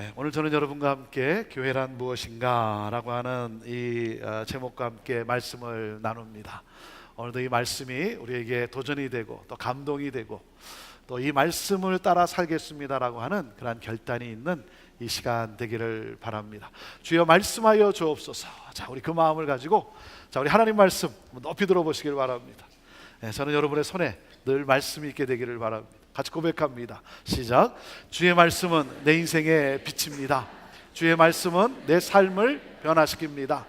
네, 오늘 저는 여러분과 함께 교회란 무엇인가 라고 하는 이 제목과 함께 말씀을 나눕니다. 오늘도 이 말씀이 우리에게 도전이 되고 또 감동이 되고 또 이 말씀을 따라 살겠습니다라고 하는 그러한 결단이 있는 이 시간 되기를 바랍니다. 주여 말씀하여 주옵소서. 자, 우리 그 마음을 가지고 우리 하나님 말씀 높이 들어보시길 바랍니다. 네, 저는 여러분의 손에 늘 말씀이 있게 되기를 바랍니다. 같이 고백합니다. 시작. 주의 말씀은 내 인생의 빛입니다. 주의 말씀은 내 삶을 변화시킵니다.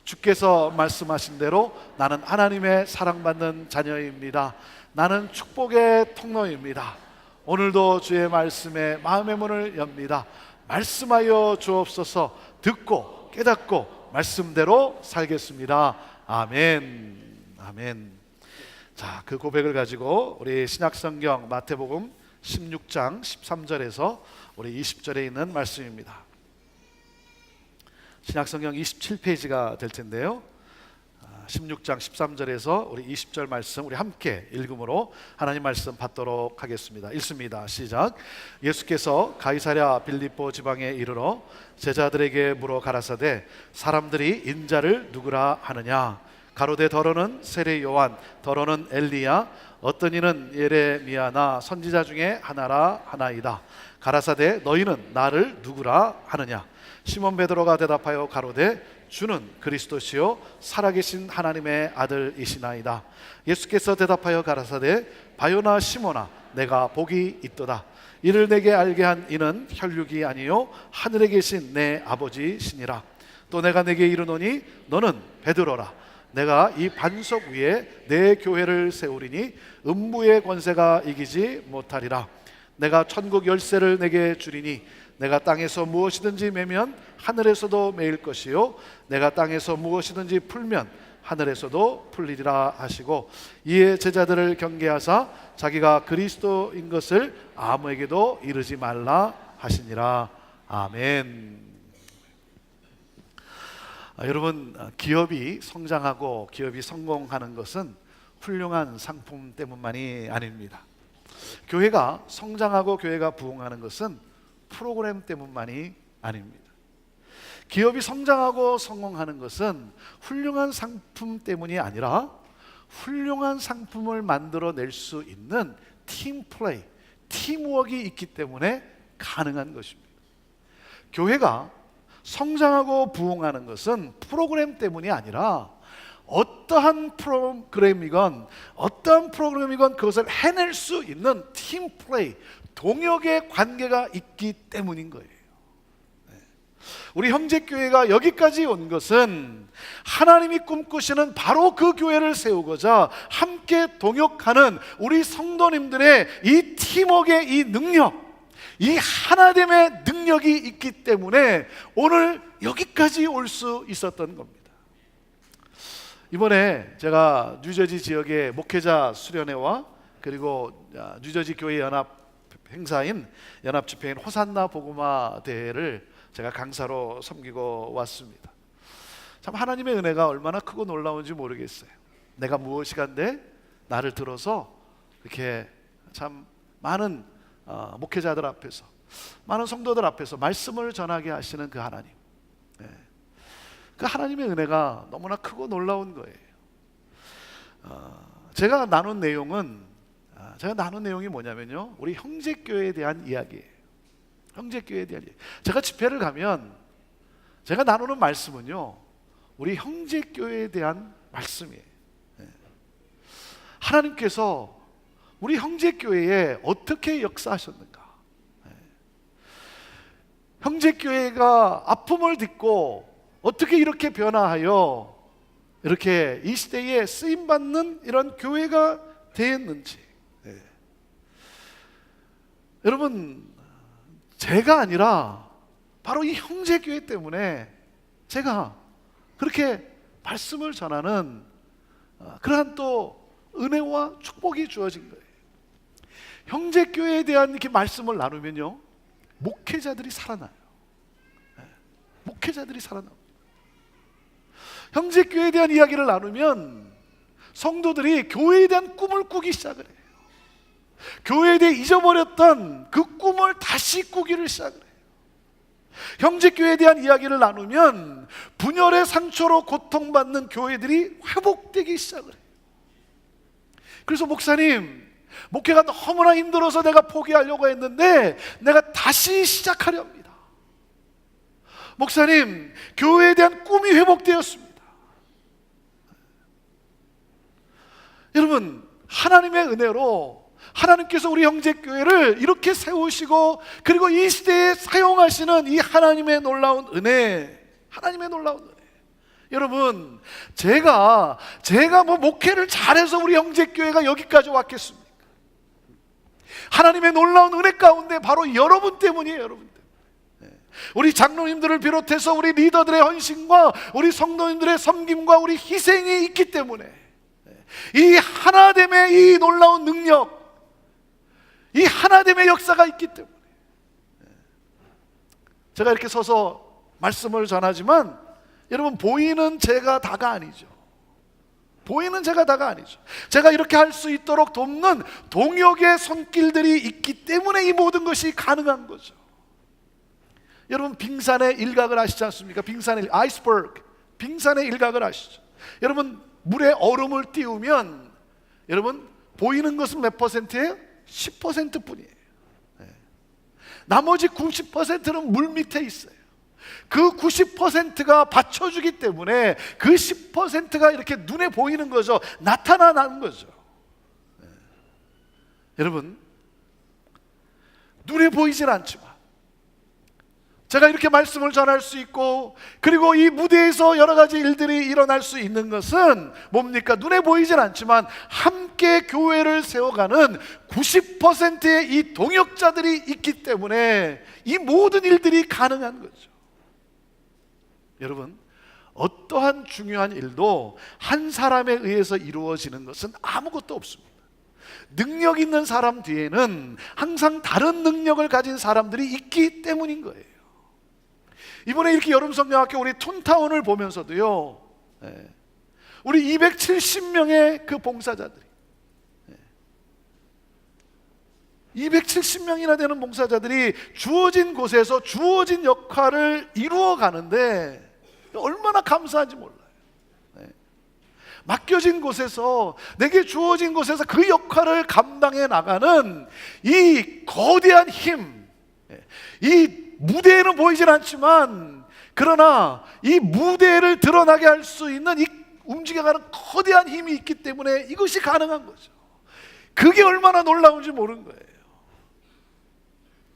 주께서 말씀하신 대로 나는 하나님의 사랑받는 자녀입니다. 나는 축복의 통로입니다. 오늘도 주의 말씀에 마음의 문을 엽니다. 말씀하여 주옵소서. 듣고 깨닫고 말씀대로 살겠습니다. 아멘. 아멘. 자, 그 고백을 가지고 우리 신약성경 마태복음 16장 13절에서 우리 20절에 있는 말씀입니다. 신약성경 27페이지가 될 텐데요, 16장 13절에서 우리 20절 말씀 우리 함께 읽음으로 하나님 말씀 받도록 하겠습니다. 읽습니다. 시작. 예수께서 가이사랴 빌립보 지방에 이르러 제자들에게 물어 가라사대 사람들이 인자를 누구라 하느냐? 가로되 더러는 세례 요한, 더러는 엘리야, 어떤 이는 예레미야나 선지자 중에 하나라 하나이다. 가라사대 너희는 나를 누구라 하느냐? 시몬 베드로가 대답하여 가로되 주는 그리스도시요 살아계신 하나님의 아들이시나이다. 예수께서 대답하여 가라사대 바요나 시몬아 내가 복이 있도다. 이를 내게 알게 한 이는 혈육이 아니요 하늘에 계신 내 아버지시니라. 또 내가 내게 이르노니 너는 베드로라. 내가 이 반석 위에 내 교회를 세우리니 음부의 권세가 이기지 못하리라. 내가 천국 열쇠를 내게 주리니 내가 땅에서 무엇이든지 매면 하늘에서도 매일 것이요 내가 땅에서 무엇이든지 풀면 하늘에서도 풀리리라 하시고 이에 제자들을 경계하사 자기가 그리스도인 것을 아무에게도 이르지 말라 하시니라. 아멘. 여러분, 기업이 성장하고 기업이 성공하는 것은 훌륭한 상품 때문만이 아닙니다. 교회가 성장하고 교회가 부흥하는 것은 프로그램 때문만이 아닙니다. 기업이 성장하고 성공하는 것은 훌륭한 상품 때문이 아니라 훌륭한 상품을 만들어낼 수 있는 팀 플레이, 팀워크가 있기 때문에 가능한 것입니다. 교회가 성장하고 부흥하는 것은 프로그램 때문이 아니라 어떠한 프로그램이건 그것을 해낼 수 있는 팀 플레이, 동역의 관계가 있기 때문인 거예요. 우리 형제교회가 여기까지 온 것은 하나님이 꿈꾸시는 바로 그 교회를 세우고자 함께 동역하는 우리 성도님들의 이 팀워크의 이 능력, 이 하나됨의 능력이 있기 때문에 오늘 여기까지 올 수 있었던 겁니다. 이번에 제가 뉴저지 지역의 목회자 수련회와 그리고 뉴저지 교회 연합 행사인 연합 집회인 호산나 복음화 대회를 제가 강사로 섬기고 왔습니다. 참 하나님의 은혜가 얼마나 크고 놀라운지 모르겠어요. 내가 무엇이간데 나를 들어서 이렇게 참 많은 목회자들 앞에서, 많은 성도들 앞에서 말씀을 전하게 하시는 그 하나님, 그 하나님의 은혜가 너무나 크고 놀라운 거예요. 제가 나눈 내용이 뭐냐면요, 우리 형제교회에 대한 이야기예요. 형제교회에 대한 이야기. 제가 집회를 가면 제가 나누는 말씀은요, 우리 형제교회에 대한 말씀이에요. 하나님께서 우리 형제교회에 어떻게 역사하셨는가? 형제교회가 아픔을 딛고 어떻게 이렇게 변화하여 이렇게 이 시대에 쓰임받는 이런 교회가 되었는지. 여러분, 제가 아니라 바로 이 형제교회 때문에 제가 그렇게 말씀을 전하는 그러한 또 은혜와 축복이 주어진 거예요. 형제교회에 대한 이렇게 말씀을 나누면요, 목회자들이 살아나요. 목회자들이 살아납니다. 형제교회에 대한 이야기를 나누면 성도들이 교회에 대한 꿈을 꾸기 시작을 해요. 교회에 대해 잊어버렸던 그 꿈을 다시 꾸기를 시작을 해요. 형제교회에 대한 이야기를 나누면 분열의 상처로 고통받는 교회들이 회복되기 시작을 해요. 그래서 목사님, 목회가 너무나 힘들어서 내가 포기하려고 했는데 내가 다시 시작하려 합니다. 목사님, 교회에 대한 꿈이 회복되었습니다. 여러분, 하나님의 은혜로 하나님께서 우리 형제교회를 이렇게 세우시고, 그리고 이 시대에 사용하시는 이 하나님의 놀라운 은혜, 하나님의 놀라운 은혜. 여러분, 제가 뭐 목회를 잘해서 우리 형제교회가 여기까지 왔겠습니까? 하나님의 놀라운 은혜 가운데 바로 여러분 때문이에요. 여러분 때문에. 우리 장로님들을 비롯해서 우리 리더들의 헌신과 우리 성도님들의 섬김과 우리 희생이 있기 때문에, 이 하나됨의 이 놀라운 능력, 이 하나됨의 역사가 있기 때문에 제가 이렇게 서서 말씀을 전하지만, 여러분, 보이는 제가 다가 아니죠. 보이는 제가 다가 아니죠. 제가 이렇게 할 수 있도록 돕는 동역의 손길들이 있기 때문에 이 모든 것이 가능한 거죠. 여러분, 빙산의 일각을 아시지 않습니까? 빙산의 아이스버그, 빙산의 일각을 아시죠? 여러분, 물에 얼음을 띄우면 여러분, 보이는 것은 몇 퍼센트예요? 10% 뿐이에요. 나머지 90%는 물 밑에 있어요. 그 90%가 받쳐주기 때문에 그 10%가 이렇게 눈에 보이는 거죠. 나타나는 거죠. 여러분, 눈에 보이질 않지만 제가 이렇게 말씀을 전할 수 있고, 그리고 이 무대에서 여러 가지 일들이 일어날 수 있는 것은 뭡니까? 눈에 보이질 않지만 함께 교회를 세워가는 90%의 이 동역자들이 있기 때문에 이 모든 일들이 가능한 거죠. 여러분, 어떠한 중요한 일도 한 사람에 의해서 이루어지는 것은 아무것도 없습니다. 능력 있는 사람 뒤에는 항상 다른 능력을 가진 사람들이 있기 때문인 거예요. 이번에 이렇게 여름성경학교 우리 톤타운을 보면서도요, 우리 270명의 그 봉사자들이, 270명이나 되는 봉사자들이 주어진 곳에서 주어진 역할을 이루어 가는데 얼마나 감사한지 몰라요. 맡겨진 곳에서, 내게 주어진 곳에서 그 역할을 감당해 나가는 이 거대한 힘, 이 무대에는 보이질 않지만 그러나 이 무대를 드러나게 할 수 있는 이 움직여가는 거대한 힘이 있기 때문에 이것이 가능한 거죠. 그게 얼마나 놀라운지 모르는 거예요.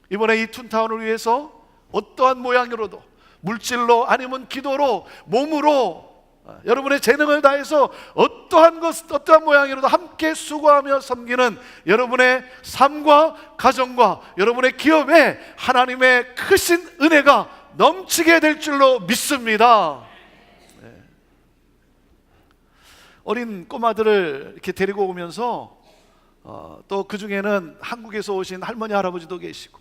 이번에 이 툰타운을 위해서 어떠한 모양으로도, 물질로 아니면 기도로, 몸으로, 여러분의 재능을 다해서 어떠한 모양으로도 함께 수고하며 섬기는 여러분의 삶과 가정과 여러분의 기업에 하나님의 크신 은혜가 넘치게 될 줄로 믿습니다. 어린 꼬마들을 이렇게 데리고 오면서 또 그 중에는 한국에서 오신 할머니 할아버지도 계시고,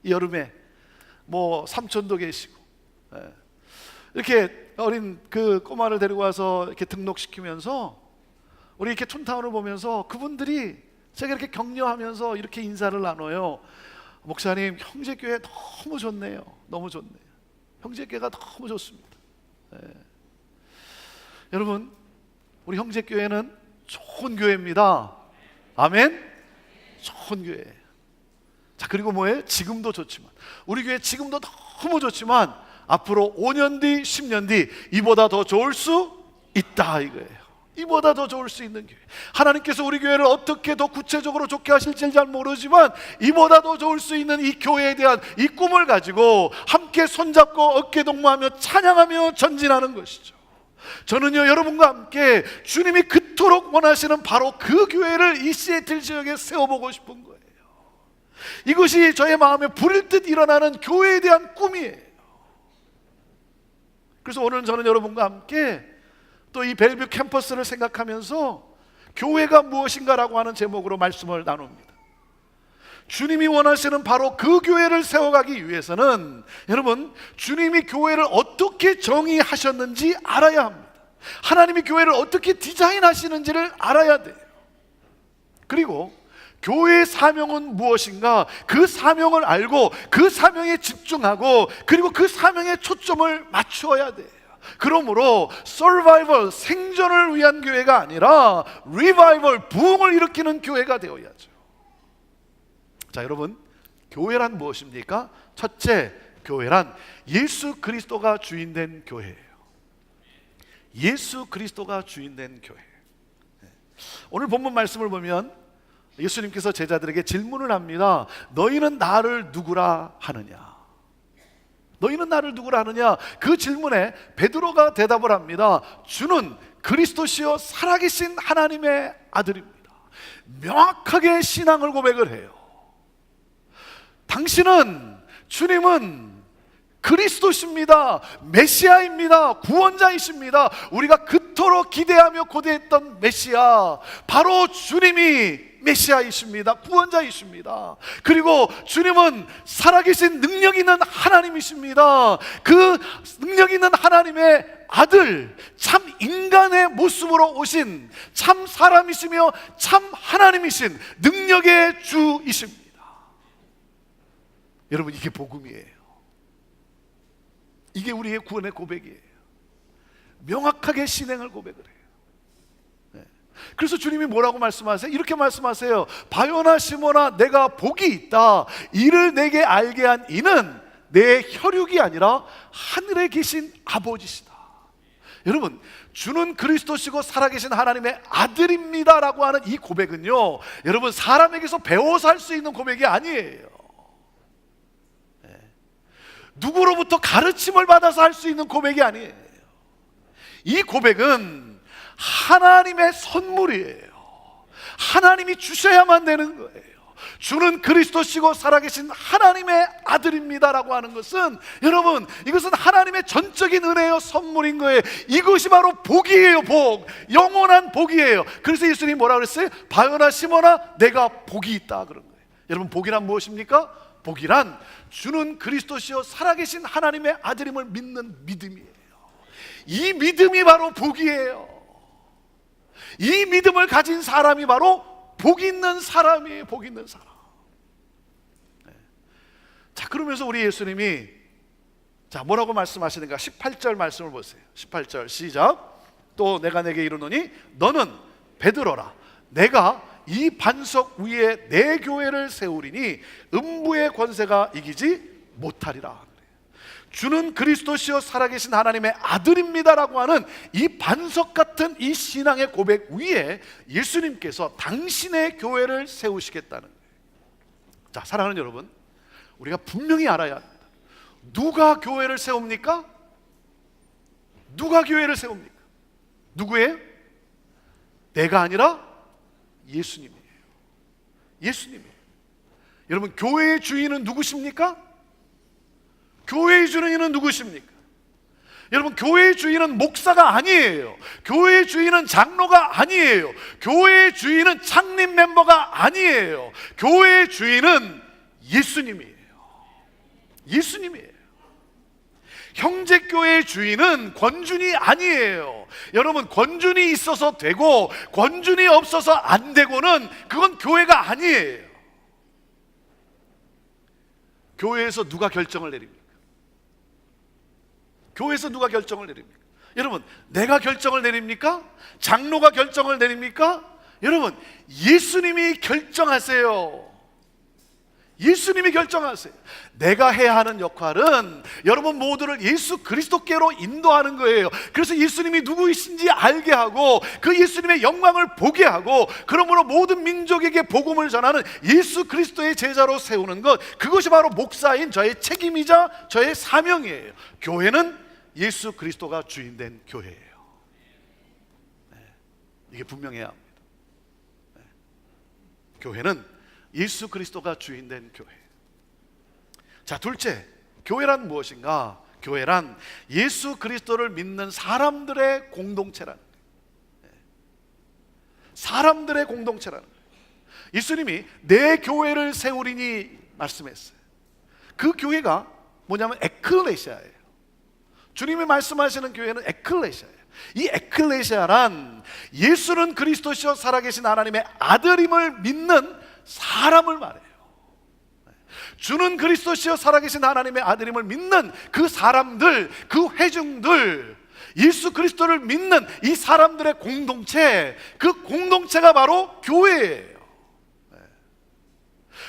이 여름에 뭐 삼촌도 계시고, 이렇게 어린 그 꼬마를 데리고 와서 이렇게 등록시키면서 우리 이렇게 촌타운을 보면서 그분들이 제가 이렇게 격려하면서 이렇게 인사를 나눠요. 목사님, 형제교회 너무 좋네요. 너무 좋네요. 형제교회가 너무 좋습니다. 여러분, 우리 형제교회는 좋은 교회입니다. 아멘? 좋은 교회예요. 자, 그리고 뭐예요? 지금도 좋지만, 우리 교회 지금도 너무 좋지만 앞으로 5년 뒤, 10년 뒤 이보다 더 좋을 수 있다, 이거예요. 이보다 더 좋을 수 있는 교회. 하나님께서 우리 교회를 어떻게 더 구체적으로 좋게 하실지 잘 모르지만 이보다 더 좋을 수 있는 이 교회에 대한 이 꿈을 가지고 함께 손잡고 어깨동무하며 찬양하며 전진하는 것이죠. 저는요, 여러분과 함께 주님이 그토록 원하시는 바로 그 교회를 이 시애틀 지역에 세워보고 싶은 거예요. 이것이 저의 마음에 불일 듯 일어나는 교회에 대한 꿈이에요. 그래서 오늘 저는 여러분과 함께 또 이 벨뷰 캠퍼스를 생각하면서 교회가 무엇인가라고 하는 제목으로 말씀을 나눕니다. 주님이 원하시는 바로 그 교회를 세워가기 위해서는 여러분, 주님이 교회를 어떻게 정의하셨는지 알아야 합니다. 하나님이 교회를 어떻게 디자인하시는지를 알아야 돼요. 그리고 교회의 사명은 무엇인가? 그 사명을 알고 그 사명에 집중하고 그리고 그 사명에 초점을 맞추어야 돼요. 그러므로 서바이벌, 생존을 위한 교회가 아니라 리바이벌, 부흥을 일으키는 교회가 되어야죠. 자, 여러분, 교회란 무엇입니까? 첫째, 교회란 예수 그리스도가 주인된 교회예요. 예수 그리스도가 주인된 교회. 오늘 본문 말씀을 보면 예수님께서 제자들에게 질문을 합니다. 너희는 나를 누구라 하느냐? 너희는 나를 누구라 하느냐? 그 질문에 베드로가 대답을 합니다. 주는 그리스도시요 살아계신 하나님의 아들입니다. 명확하게 신앙을 고백을 해요. 당신은, 주님은 그리스도십니다. 메시아입니다. 구원자이십니다. 우리가 그토록 기대하며 고대했던 메시아, 바로 주님이 메시아이십니다. 구원자이십니다. 그리고 주님은 살아계신 능력 있는 하나님이십니다. 그 능력 있는 하나님의 아들, 참 인간의 모습으로 오신 참 사람이시며 참 하나님이신 능력의 주이십니다. 여러분, 이게 복음이에요. 이게 우리의 구원의 고백이에요. 명확하게 신앙을 고백을 해요. 그래서 주님이 뭐라고 말씀하세요? 이렇게 말씀하세요. 바요나 시몬아, 내가 복이 있다. 이를 내게 알게 한 이는 내 혈육이 아니라 하늘에 계신 아버지시다. 여러분, 주는 그리스도시고 살아계신 하나님의 아들입니다 라고 하는 이 고백은요, 여러분, 사람에게서 배워서 할 수 있는 고백이 아니에요. 누구로부터 가르침을 받아서 할 수 있는 고백이 아니에요. 이 고백은 하나님의 선물이에요. 하나님이 주셔야만 되는 거예요. 주는 그리스도시고 살아계신 하나님의 아들입니다 라고 하는 것은, 여러분, 이것은 하나님의 전적인 은혜요, 선물인 거예요. 이것이 바로 복이에요. 복, 영원한 복이에요. 그래서 예수님이 뭐라 그랬어요? 바요나 시몬아, 내가 복이 있다 그런 거예요. 여러분, 복이란 무엇입니까? 복이란 주는 그리스도시요 살아계신 하나님의 아들임을 믿는 믿음이에요. 이 믿음이 바로 복이에요. 이 믿음을 가진 사람이 바로 복 있는 사람이에요. 복 있는 사람. 자, 그러면서 우리 예수님이 자, 뭐라고 말씀하시는가? 18절 말씀을 보세요. 18절 시작. 또 내가 내게 이르노니 너는 베드로라. 내가 이 반석 위에 내 교회를 세우리니 음부의 권세가 이기지 못하리라. 주는 그리스도시요 살아계신 하나님의 아들입니다라고 하는 이 반석 같은 이 신앙의 고백 위에 예수님께서 당신의 교회를 세우시겠다는 거예요. 자, 사랑하는 여러분, 우리가 분명히 알아야 합니다. 누가 교회를 세웁니까? 누가 교회를 세웁니까? 누구예요? 내가 아니라 예수님이에요. 예수님이에요. 여러분, 교회의 주인은 누구십니까? 교회의 주인은 누구십니까? 여러분, 교회의 주인은 목사가 아니에요. 교회의 주인은 장로가 아니에요. 교회의 주인은 창립 멤버가 아니에요. 교회의 주인은 예수님이에요. 예수님이에요. 형제교회의 주인은 권준이 아니에요. 여러분, 권준이 있어서 되고 권준이 없어서 안 되고는 그건 교회가 아니에요. 교회에서 누가 결정을 내립니까? 교회에서 누가 결정을 내립니까? 여러분, 내가 결정을 내립니까? 장로가 결정을 내립니까? 여러분, 예수님이 결정하세요. 예수님이 결정하세요. 내가 해야 하는 역할은 여러분 모두를 예수 그리스도께로 인도하는 거예요. 그래서 예수님이 누구이신지 알게 하고 그 예수님의 영광을 보게 하고, 그러므로 모든 민족에게 복음을 전하는 예수 그리스도의 제자로 세우는 것, 그것이 바로 목사인 저의 책임이자 저의 사명이에요. 교회는 예수 그리스도가 주인된 교회예요. 이게 분명해야 합니다. 교회는 예수 그리스도가 주인된 교회. 자, 둘째, 교회란 무엇인가? 교회란 예수 그리스도를 믿는 사람들의 공동체라는 거예요. 사람들의 공동체라는 거예요. 예수님이 내 교회를 세우리니 말씀했어요. 그 교회가 뭐냐면 에클레시아예요. 주님이 말씀하시는 교회는 에클레시아예요. 이 에클레시아란 예수는 그리스도시요 살아계신 하나님의 아들임을 믿는 사람을 말해요. 주는 그리스도시요 살아계신 하나님의 아들임을 믿는 그 사람들, 그 회중들, 예수 그리스도를 믿는 이 사람들의 공동체, 그 공동체가 바로 교회예요.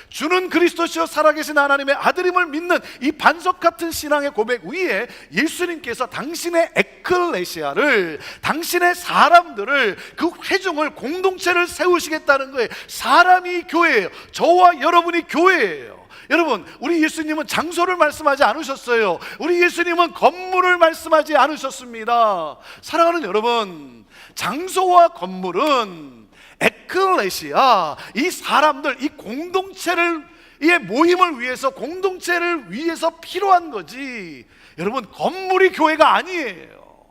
주는 그리스도시요 살아계신 하나님의 아들임을 믿는 이 반석 같은 신앙의 고백 위에 예수님께서 당신의 에클레시아를, 당신의 사람들을, 그 회중을, 공동체를 세우시겠다는 거예요. 사람이 교회예요. 저와 여러분이 교회예요. 여러분, 우리 예수님은 장소를 말씀하지 않으셨어요. 우리 예수님은 건물을 말씀하지 않으셨습니다. 사랑하는 여러분, 장소와 건물은 에클레시아, 이 사람들, 이 공동체를, 이 모임을 위해서, 공동체를 위해서 필요한 거지, 여러분, 건물이 교회가 아니에요.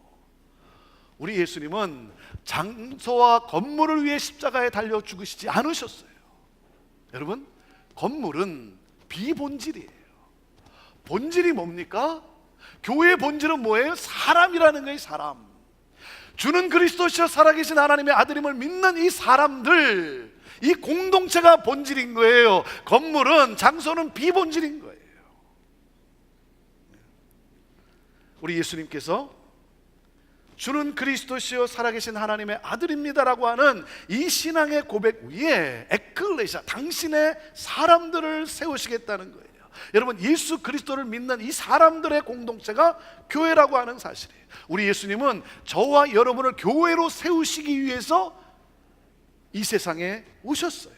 우리 예수님은 장소와 건물을 위해 십자가에 달려 죽으시지 않으셨어요. 여러분, 건물은 비본질이에요. 본질이 뭡니까? 교회의 본질은 뭐예요? 사람이라는 거예요. 사람. 주는 그리스도시여 살아계신 하나님의 아들임을 믿는 이 사람들, 이 공동체가 본질인 거예요. 건물은, 장소는 비본질인 거예요. 우리 예수님께서 주는 그리스도시여 살아계신 하나님의 아들입니다라고 하는 이 신앙의 고백 위에 에클레시아, 당신의 사람들을 세우시겠다는 거예요. 여러분, 예수 그리스도를 믿는 이 사람들의 공동체가 교회라고 하는 사실이에요. 우리 예수님은 저와 여러분을 교회로 세우시기 위해서 이 세상에 오셨어요.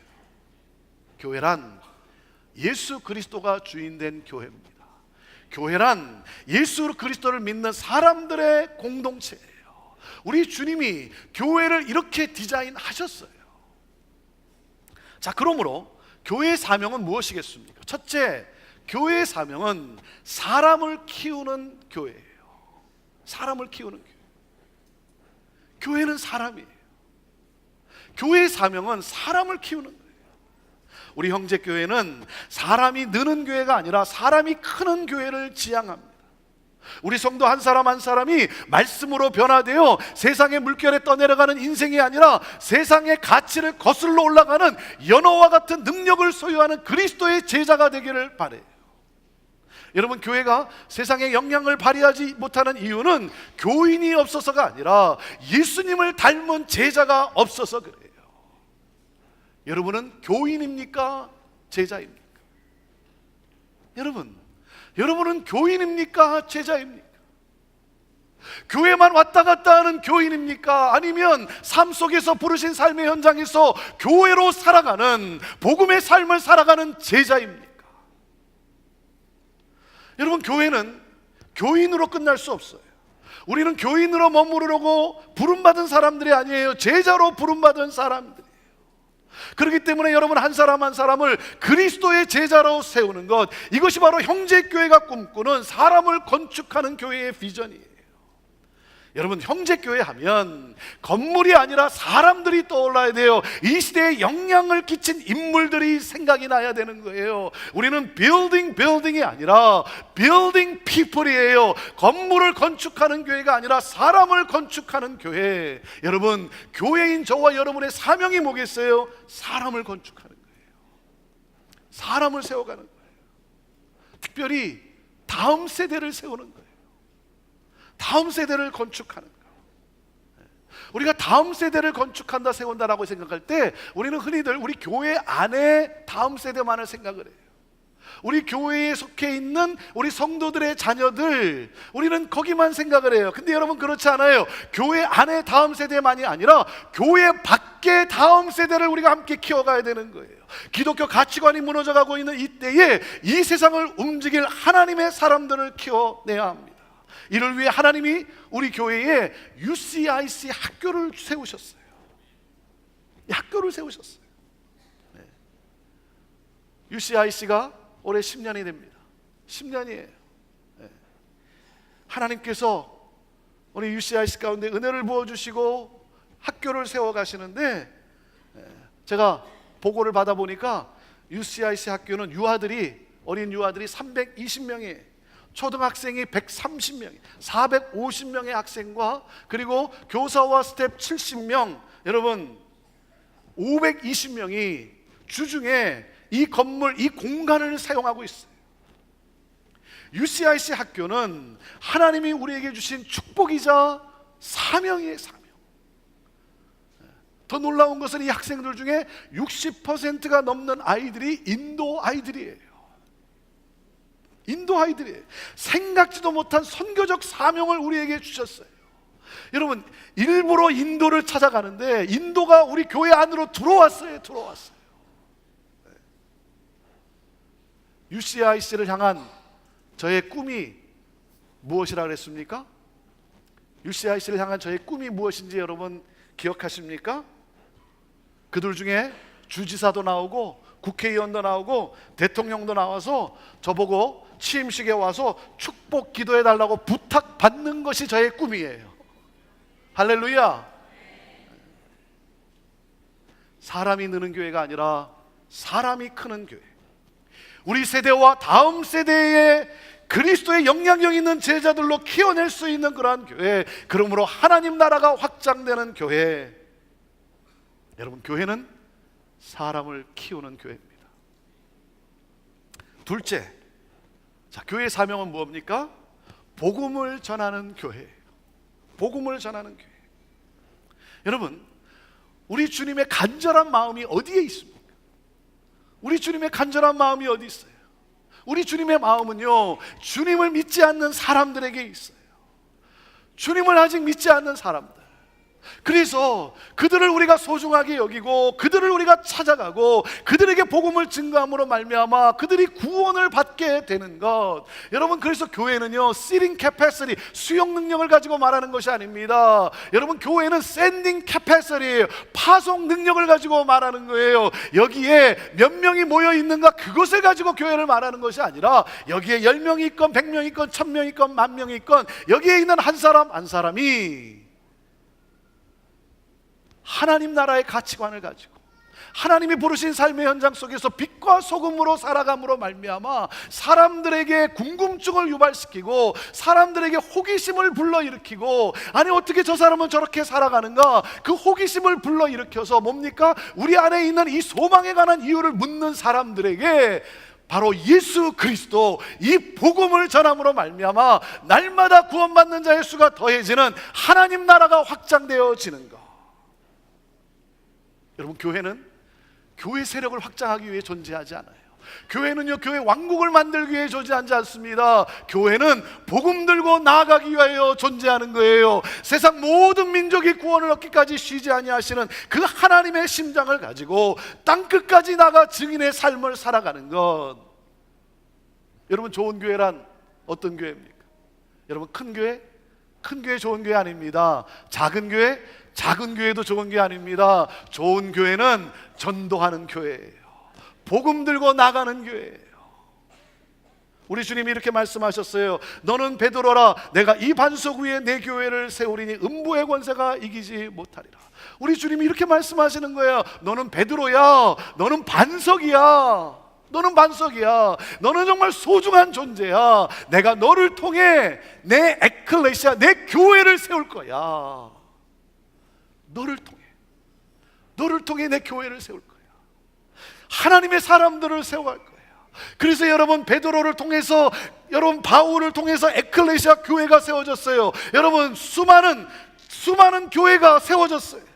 교회란 예수 그리스도가 주인된 교회입니다. 교회란 예수 그리스도를 믿는 사람들의 공동체예요. 우리 주님이 교회를 이렇게 디자인하셨어요. 자, 그러므로 교회의 사명은 무엇이겠습니까? 첫째, 교회의 사명은 사람을 키우는 교회예요. 사람을 키우는 교회. 교회는 사람이에요. 교회의 사명은 사람을 키우는 거예요. 우리 형제교회는 사람이 느는 교회가 아니라 사람이 크는 교회를 지향합니다. 우리 성도 한 사람 한 사람이 말씀으로 변화되어 세상의 물결에 떠내려가는 인생이 아니라 세상의 가치를 거슬러 올라가는 연어와 같은 능력을 소유하는 그리스도의 제자가 되기를 바라요. 여러분, 교회가 세상에 영향을 발휘하지 못하는 이유는 교인이 없어서가 아니라 예수님을 닮은 제자가 없어서 그래요. 여러분은 교인입니까? 제자입니까? 여러분은 교인입니까? 제자입니까? 교회만 왔다 갔다 하는 교인입니까? 아니면 삶 속에서 부르신 삶의 현장에서 교회로 살아가는, 복음의 삶을 살아가는 제자입니까? 여러분, 교회는 교인으로 끝날 수 없어요. 우리는 교인으로 머무르려고 부름받은 사람들이 아니에요. 제자로 부름받은 사람들이에요. 그렇기 때문에 여러분, 한 사람 한 사람을 그리스도의 제자로 세우는 것, 이것이 바로 형제교회가 꿈꾸는 사람을 건축하는 교회의 비전이에요. 여러분, 형제교회 하면 건물이 아니라 사람들이 떠올라야 돼요. 이 시대에 영향을 끼친 인물들이 생각이 나야 되는 거예요. 우리는 빌딩이 아니라 빌딩 피플이에요. 건물을 건축하는 교회가 아니라 사람을 건축하는 교회. 여러분, 교회인 저와 여러분의 사명이 뭐겠어요? 사람을 건축하는 거예요. 사람을 세워가는 거예요. 특별히 다음 세대를 세우는 거예요. 다음 세대를 건축하는 거예요. 우리가 다음 세대를 건축한다, 세운다라고 생각할 때 우리는 흔히들 우리 교회 안에 다음 세대만을 생각을 해요. 우리 교회에 속해 있는 우리 성도들의 자녀들, 우리는 거기만 생각을 해요. 근데 여러분, 그렇지 않아요. 교회 안에 다음 세대만이 아니라 교회 밖에 다음 세대를 우리가 함께 키워가야 되는 거예요. 기독교 가치관이 무너져가고 있는 이때에 이 세상을 움직일 하나님의 사람들을 키워내야 합니다. 이를 위해 하나님이 우리 교회에 UCIC 학교를 세우셨어요. 이 학교를 세우셨어요. UCIC가 올해 10년이 됩니다. 10년이에요. 하나님께서 우리 UCIC 가운데 은혜를 부어주시고 학교를 세워가시는데, 제가 보고를 받아보니까 UCIC 학교는 어린 유아들이 320명이에요. 초등학생이 130명, 450명의 학생과 그리고 교사와 스텝 70명, 여러분 520명이 주중에 이 건물, 이 공간을 사용하고 있어요. UCIC 학교는 하나님이 우리에게 주신 축복이자 사명이에요. 사명. 더 놀라운 것은 이 학생들 중에 60%가 넘는 아이들이 인도 아이들이에요. 인도 아이들이에요. 생각지도 못한 선교적 사명을 우리에게 주셨어요. 여러분, 일부러 인도를 찾아가는데 인도가 우리 교회 안으로 들어왔어요. UCIC를 향한 저의 꿈이 무엇이라 그랬습니까? UCIC를 향한 저의 꿈이 무엇인지 여러분 기억하십니까? 그들 중에 주지사도 나오고 국회의원도 나오고 대통령도 나와서 저보고 취임식에 와서 축복 기도해 달라고 부탁받는 것이 저의 꿈이에요. 할렐루야. 사람이 느는 교회가 아니라 사람이 크는 교회, 우리 세대와 다음 세대의 그리스도의 영향력 있는 제자들로 키워낼 수 있는 그러한 교회, 그러므로 하나님 나라가 확장되는 교회. 여러분, 교회는 사람을 키우는 교회입니다. 둘째, 자, 교회의 사명은 무엇입니까? 복음을 전하는 교회예요. 복음을 전하는 교회. 여러분, 우리 주님의 간절한 마음이 어디에 있습니까? 우리 주님의 간절한 마음이 어디 있어요? 우리 주님의 마음은요, 주님을 믿지 않는 사람들에게 있어요. 주님을 아직 믿지 않는 사람들. 그래서 그들을 우리가 소중하게 여기고 그들을 우리가 찾아가고 그들에게 복음을 증거함으로 말미암아 그들이 구원을 받게 되는 것. 여러분, 그래서 교회는요, seating capacity, 수용 능력을 가지고 말하는 것이 아닙니다. 여러분, 교회는 sending capacity, 파송 능력을 가지고 말하는 거예요. 여기에 몇 명이 모여 있는가, 그것을 가지고 교회를 말하는 것이 아니라 여기에 10명이 있건 100명이 있건 1000명이 있건 10,000명이 있건 여기에 있는 한 사람 한 사람이 하나님 나라의 가치관을 가지고 하나님이 부르신 삶의 현장 속에서 빛과 소금으로 살아감으로 말미암아 사람들에게 궁금증을 유발시키고 사람들에게 호기심을 불러일으키고, 아니 어떻게 저 사람은 저렇게 살아가는가, 그 호기심을 불러일으켜서 뭡니까? 우리 안에 있는 이 소망에 관한 이유를 묻는 사람들에게 바로 예수 그리스도, 이 복음을 전함으로 말미암아 날마다 구원받는 자의 수가 더해지는 하나님 나라가 확장되어지는 것. 여러분, 교회는 교회 세력을 확장하기 위해 존재하지 않아요. 교회는요, 교회 왕국을 만들기 위해 존재하지 않습니다. 교회는 복음 들고 나아가기 위하여 존재하는 거예요. 세상 모든 민족이 구원을 얻기까지 쉬지 아니하시는 그 하나님의 심장을 가지고 땅끝까지 나가 증인의 삶을 살아가는 것. 여러분, 좋은 교회란 어떤 교회입니까? 여러분, 큰 교회? 큰 교회 좋은 교회 아닙니다. 작은 교회? 작은 교회도 좋은 게 아닙니다. 좋은 교회는 전도하는 교회예요. 복음 들고 나가는 교회예요. 우리 주님이 이렇게 말씀하셨어요. 너는 베드로라, 내가 이 반석 위에 내 교회를 세우리니 음부의 권세가 이기지 못하리라. 우리 주님이 이렇게 말씀하시는 거예요. 너는 베드로야, 너는 반석이야. 너는 반석이야. 너는 정말 소중한 존재야. 내가 너를 통해 내 에클레시아, 내 교회를 세울 거야. 너를 통해 내 교회를 세울 거야. 하나님의 사람들을 세워갈 거예요. 그래서 여러분, 베드로를 통해서, 여러분 바울을 통해서 에클레시아 교회가 세워졌어요. 여러분, 수많은 교회가 세워졌어요.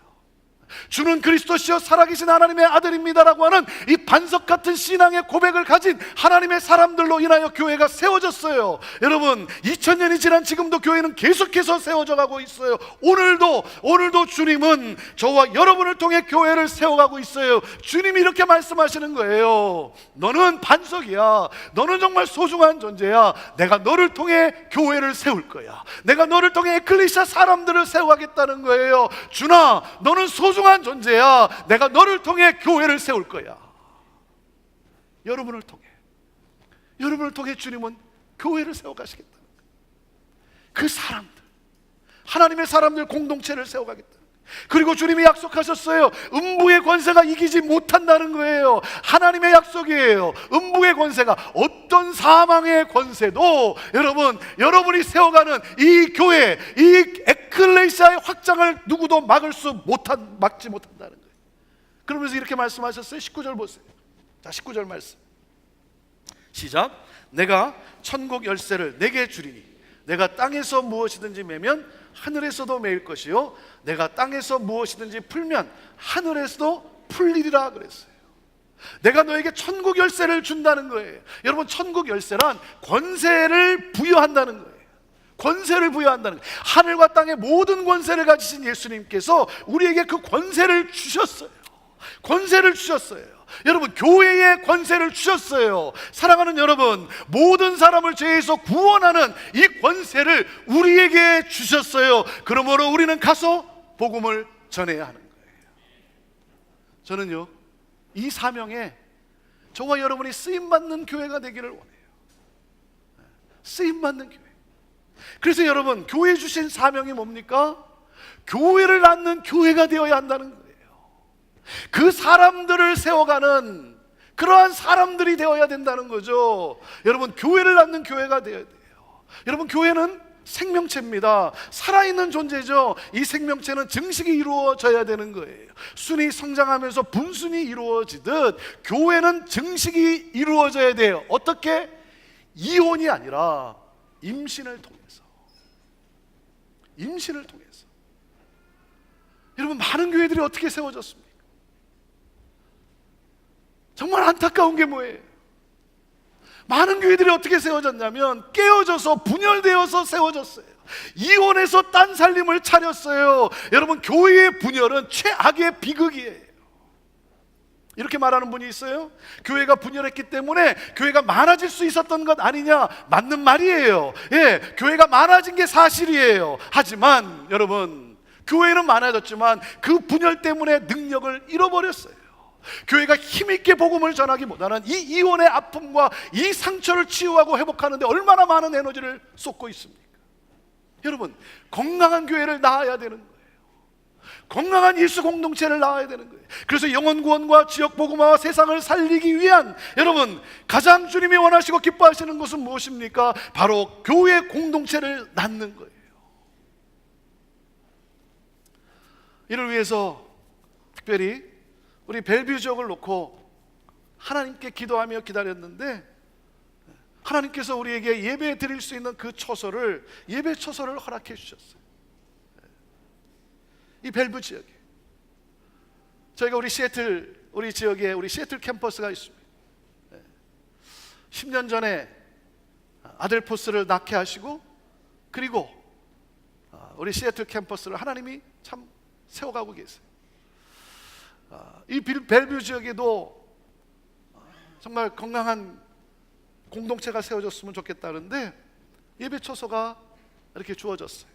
주는 그리스도시요 살아계신 하나님의 아들입니다라고 하는 이 반석 같은 신앙의 고백을 가진 하나님의 사람들로 인하여 교회가 세워졌어요. 여러분, 2000년이 지난 지금도 교회는 계속해서 세워져 가고 있어요. 오늘도 주님은 저와 여러분을 통해 교회를 세워가고 있어요. 주님이 이렇게 말씀하시는 거예요. 너는 반석이야. 너는 정말 소중한 존재야. 내가 너를 통해 교회를 세울 거야. 내가 너를 통해 에클레시아 사람들을 세워가겠다는 거예요. 주나, 너는 소중한 존재야. 내가 너를 통해 교회를 세울 거야. 여러분을 통해 주님은 교회를 세워가시겠다는 거예요. 그 사람들, 하나님의 사람들 공동체를 세워가겠다. 그리고 주님이 약속하셨어요. 음부의 권세가 이기지 못한다는 거예요. 하나님의 약속이에요. 음부의 권세가, 어떤 사망의 권세도 여러분이 세워가는 이 교회, 이 에클레시아의 확장을 누구도 막지 못한다는 거예요. 그러면서 이렇게 말씀하셨어요. 19절 보세요. 자, 19절 말씀 시작. 내가 천국 열쇠를 내게 주리니 내가 땅에서 무엇이든지 매면 하늘에서도 매일 것이요 내가 땅에서 무엇이든지 풀면 하늘에서도 풀리리라 그랬어요. 내가 너에게 천국 열쇠를 준다는 거예요. 여러분, 천국 열쇠란 권세를 부여한다는 거예요. 권세를 부여한다는 거예요. 하늘과 땅의 모든 권세를 가지신 예수님께서 우리에게 그 권세를 주셨어요. 권세를 주셨어요. 여러분, 교회에 권세를 주셨어요. 사랑하는 여러분, 모든 사람을 죄에서 구원하는 이 권세를 우리에게 주셨어요. 그러므로 우리는 가서 복음을 전해야 하는 거예요. 저는요, 이 사명에 저와 여러분이 쓰임받는 교회가 되기를 원해요. 쓰임받는 교회. 그래서 여러분, 교회 주신 사명이 뭡니까? 교회를 낳는 교회가 되어야 한다는 거예요. 그 사람들을 세워가는 그러한 사람들이 되어야 된다는 거죠. 여러분, 교회를 낳는 교회가 되어야 돼요. 여러분, 교회는 생명체입니다. 살아있는 존재죠. 이 생명체는 증식이 이루어져야 되는 거예요. 순이 성장하면서 분순이 이루어지듯 교회는 증식이 이루어져야 돼요. 어떻게? 이혼이 아니라 임신을 통해서. 임신을 통해서. 여러분, 많은 교회들이 어떻게 세워졌습니까? 정말 안타까운 게 뭐예요? 많은 교회들이 어떻게 세워졌냐면 깨어져서 분열되어서 세워졌어요. 이혼해서 딴 살림을 차렸어요. 여러분, 교회의 분열은 최악의 비극이에요. 이렇게 말하는 분이 있어요. 교회가 분열했기 때문에 교회가 많아질 수 있었던 것 아니냐? 맞는 말이에요. 예, 교회가 많아진 게 사실이에요. 하지만 여러분, 교회는 많아졌지만 그 분열 때문에 능력을 잃어버렸어요. 교회가 힘있게 복음을 전하기보다는 이 이혼의 아픔과 이 상처를 치유하고 회복하는데 얼마나 많은 에너지를 쏟고 있습니까? 여러분, 건강한 교회를 낳아야 되는 거예요. 건강한 예수 공동체를 낳아야 되는 거예요. 그래서 영혼 구원과 지역 복음화와 세상을 살리기 위한, 여러분, 가장 주님이 원하시고 기뻐하시는 것은 무엇입니까? 바로 교회 공동체를 낳는 거예요. 이를 위해서 특별히 우리 벨뷰 지역을 놓고 하나님께 기도하며 기다렸는데, 하나님께서 우리에게 예배 드릴 수 있는 그 처소를, 예배 처소를 허락해 주셨어요. 이 벨뷰 지역에 저희가 우리 시애틀, 우리 지역에 우리 시애틀 캠퍼스가 있습니다. 10년 전에 아들 포스를 낳게 하시고, 그리고 우리 시애틀 캠퍼스를 하나님이 참 세워가고 계세요. 이 벨뷰 지역에도 정말 건강한 공동체가 세워졌으면 좋겠다는데 예배 처소가 이렇게 주어졌어요.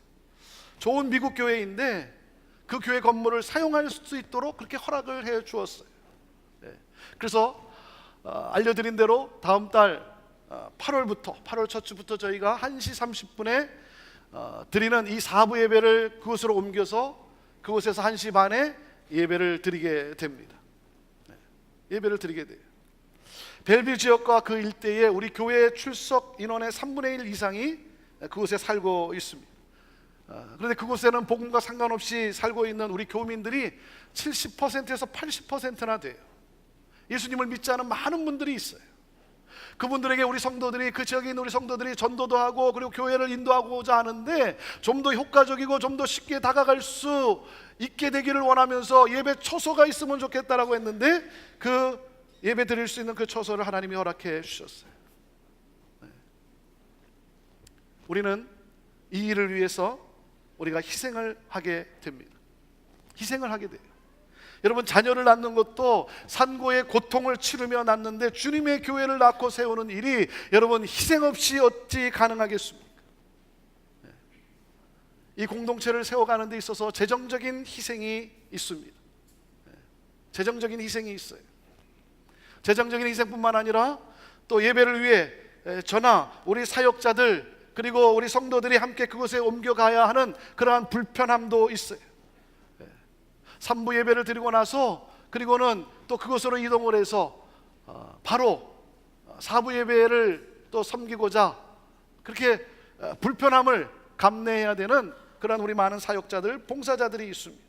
좋은 미국 교회인데 그 교회 건물을 사용할 수 있도록 그렇게 허락을 해 주었어요. 그래서 알려드린 대로 다음 달 8월 첫 주부터 저희가 1시 30분에 드리는 이 4부 예배를 그곳으로 옮겨서 그곳에서 1시 반에 예배를 드리게 됩니다. 예배를 드리게 돼요. 벨뷰 지역과 그 일대에 우리 교회 출석 인원의 3분의 1 이상이 그곳에 살고 있습니다. 그런데 그곳에는 복음과 상관없이 살고 있는 우리 교민들이 70%에서 80%나 돼요. 예수님을 믿지 않은 많은 분들이 있어요. 그분들에게 우리 성도들이, 그 지역에 있는 우리 성도들이 전도도 하고 그리고 교회를 인도하고자 하는데 좀 더 효과적이고 좀 더 쉽게 다가갈 수 있게 되기를 원하면서 예배 처소가 있으면 좋겠다라고 했는데 그 예배 드릴 수 있는 그 처소를 하나님이 허락해 주셨어요. 우리는 이 일을 위해서 우리가 희생을 하게 됩니다. 희생을 하게 돼요. 여러분, 자녀를 낳는 것도 산고의 고통을 치르며 낳는데 주님의 교회를 낳고 세우는 일이 여러분 희생 없이 어찌 가능하겠습니까? 이 공동체를 세워가는 데 있어서 재정적인 희생이 있습니다. 재정적인 희생이 있어요. 재정적인 희생뿐만 아니라 또 예배를 위해 저나 우리 사역자들 그리고 우리 성도들이 함께 그곳에 옮겨가야 하는 그러한 불편함도 있어요. 3부 예배를 드리고 나서 그리고는 또 그곳으로 이동을 해서 바로 4부 예배를 또 섬기고자 그렇게 불편함을 감내해야 되는 그런 우리 많은 사역자들, 봉사자들이 있습니다.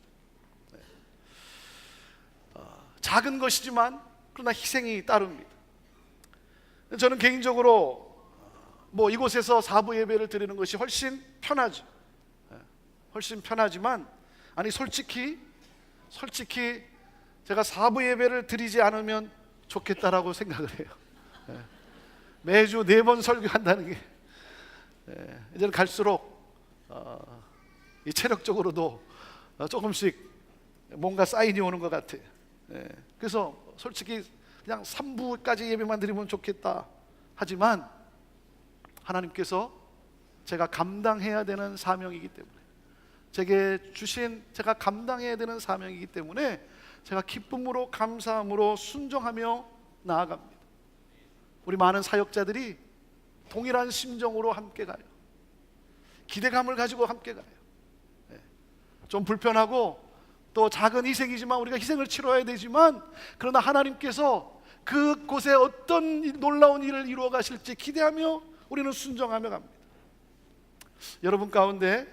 작은 것이지만 그러나 희생이 따릅니다. 저는 개인적으로 이곳에서 사부 예배를 드리는 것이 훨씬 편하죠. 훨씬 편하지만 솔직히 제가 사부 예배를 드리지 않으면 좋겠다라고 생각을 해요. 매주 4번 설교한다는 게 이제는 갈수록 이 체력적으로도 조금씩 뭔가 사인이 오는 것 같아요. 그래서 솔직히 그냥 3부까지 예배만 드리면 좋겠다 하지만 하나님께서 제가 감당해야 되는 사명이기 때문에, 제게 주신 제가 감당해야 되는 사명이기 때문에 제가 기쁨으로 감사함으로 순종하며 나아갑니다. 우리 많은 사역자들이 동일한 심정으로 함께 가요. 기대감을 가지고 함께 가요. 좀 불편하고 또 작은 희생이지만 우리가 희생을 치러야 되지만, 그러나 하나님께서 그곳에 어떤 놀라운 일을 이루어 가실지 기대하며 우리는 순종하며 갑니다. 여러분 가운데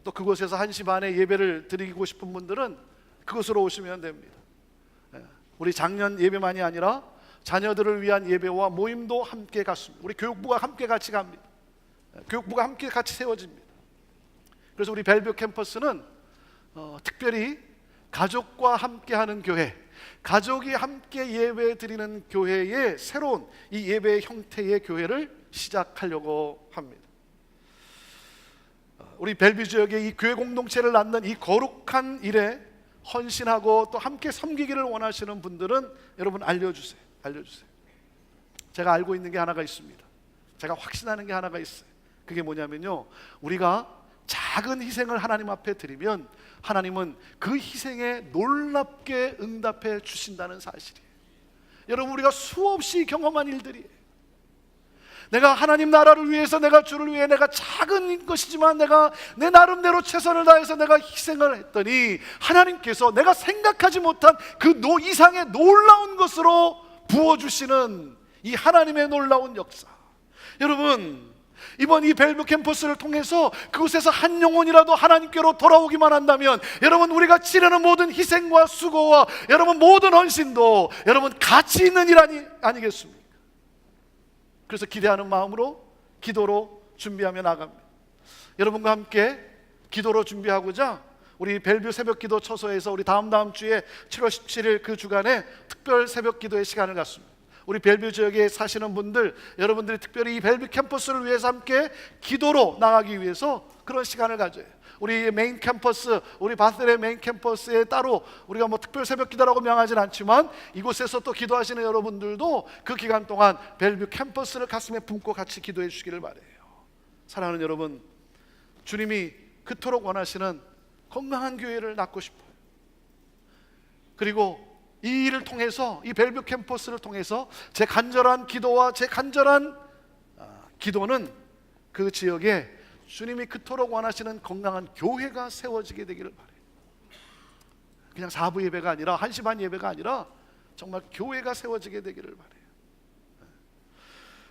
또 그곳에서 1시 반에 예배를 드리고 싶은 분들은 그곳으로 오시면 됩니다. 우리 작년 예배만이 아니라 자녀들을 위한 예배와 모임도 함께 갔습니다. 우리 교육부가 함께 같이 갑니다. 교육부가 함께 같이 세워집니다. 그래서 우리 벨뷰 캠퍼스는 특별히 가족과 함께하는 교회, 가족이 함께 예배 드리는 교회의 새로운 이 예배 형태의 교회를 시작하려고 합니다. 우리 벨뷰 지역의 이 교회 공동체를 낳는 이 거룩한 일에 헌신하고 또 함께 섬기기를 원하시는 분들은 여러분 알려주세요. 제가 알고 있는 게 하나가 있습니다. 제가 확신하는 게 하나가 있어요. 그게 뭐냐면요, 우리가 작은 희생을 하나님 앞에 드리면 하나님은 그 희생에 놀랍게 응답해 주신다는 사실이에요. 여러분, 우리가 수없이 경험한 일들이에요. 내가 하나님 나라를 위해서, 내가 주를 위해, 내가 작은 것이지만 내가 내 나름대로 최선을 다해서 내가 희생을 했더니 하나님께서 내가 생각하지 못한 그 이상의 놀라운 것으로 부어주시는 이 하나님의 놀라운 역사. 여러분, 이번 이 벨뷰 캠퍼스를 통해서 그곳에서 한 영혼이라도 하나님께로 돌아오기만 한다면, 여러분, 우리가 치르는 모든 희생과 수고와 여러분 모든 헌신도 여러분 가치 있는 일 아니겠습니까? 그래서 기대하는 마음으로 기도로 준비하며 나갑니다. 여러분과 함께 기도로 준비하고자 우리 벨뷰 새벽기도 처소에서 우리 다음 주에 7월 17일 그 주간에 특별 새벽기도의 시간을 갖습니다. 우리 벨뷰 지역에 사시는 분들, 여러분들이 특별히 이 벨뷰 캠퍼스를 위해서 함께 기도로 나가기 위해서 그런 시간을 가져요. 우리 메인 캠퍼스, 우리 바셀의 메인 캠퍼스에 따로 우리가 특별 새벽 기도라고 명하진 않지만 이곳에서 또 기도하시는 여러분들도 그 기간 동안 벨뷰 캠퍼스를 가슴에 품고 같이 기도해 주시기를 바라요. 사랑하는 여러분, 주님이 그토록 원하시는 건강한 교회를 낳고 싶어요. 그리고 이 일을 통해서, 이 벨뷰 캠퍼스를 통해서 제 간절한 기도와 제 간절한 기도는 그 지역에 주님이 그토록 원하시는 건강한 교회가 세워지게 되기를 바라요. 그냥 4부 예배가 아니라 1시 반 예배가 아니라 정말 교회가 세워지게 되기를 바라요.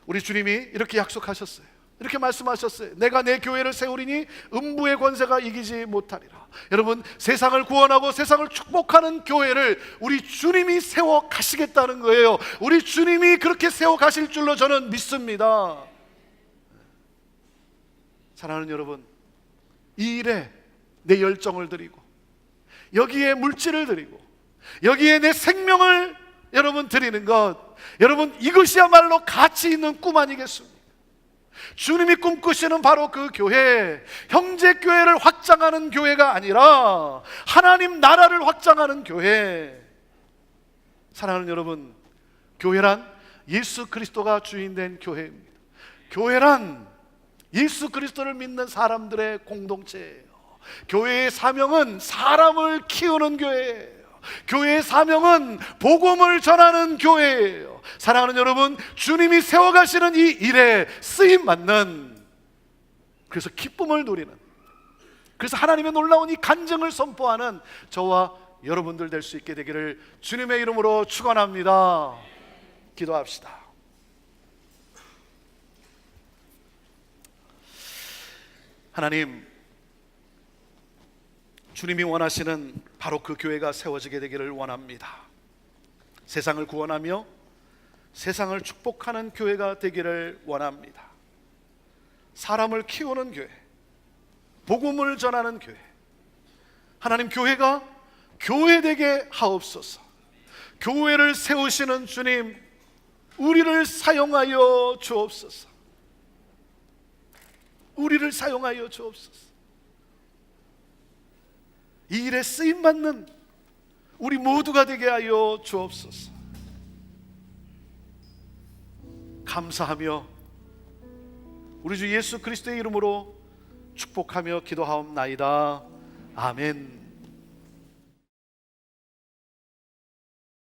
우리 주님이 이렇게 약속하셨어요. 이렇게 말씀하셨어요. 내가 내 교회를 세우리니 음부의 권세가 이기지 못하리라. 여러분, 세상을 구원하고 세상을 축복하는 교회를 우리 주님이 세워 가시겠다는 거예요. 우리 주님이 그렇게 세워 가실 줄로 저는 믿습니다. 사랑하는 여러분, 이 일에 내 열정을 드리고 여기에 물질을 드리고 여기에 내 생명을 여러분 드리는 것, 여러분 이것이야말로 가치 있는 꿈 아니겠습니까? 주님이 꿈꾸시는 바로 그 교회, 형제교회를 확장하는 교회가 아니라 하나님 나라를 확장하는 교회. 사랑하는 여러분, 교회란 예수 그리스도가 주인된 교회입니다. 교회란 예수 그리스도를 믿는 사람들의 공동체예요. 교회의 사명은 사람을 키우는 교회예요. 교회의 사명은 복음을 전하는 교회예요. 사랑하는 여러분, 주님이 세워가시는 이 일에 쓰임받는, 그래서 기쁨을 누리는, 그래서 하나님의 놀라운 이 간증을 선포하는 저와 여러분들 될 수 있게 되기를 주님의 이름으로 축원합니다. 기도합시다. 하나님, 주님이 원하시는 바로 그 교회가 세워지게 되기를 원합니다. 세상을 구원하며 세상을 축복하는 교회가 되기를 원합니다. 사람을 키우는 교회, 복음을 전하는 교회, 하나님 교회가 교회되게 하옵소서. 교회를 세우시는 주님, 우리를 사용하여 주옵소서. 우리를 사용하여 주옵소서. 이 일에 쓰임받는 우리 모두가 되게 하여 주옵소서. 감사하며 우리 주 예수 그리스도의 이름으로 축복하며 기도하옵나이다. 아멘.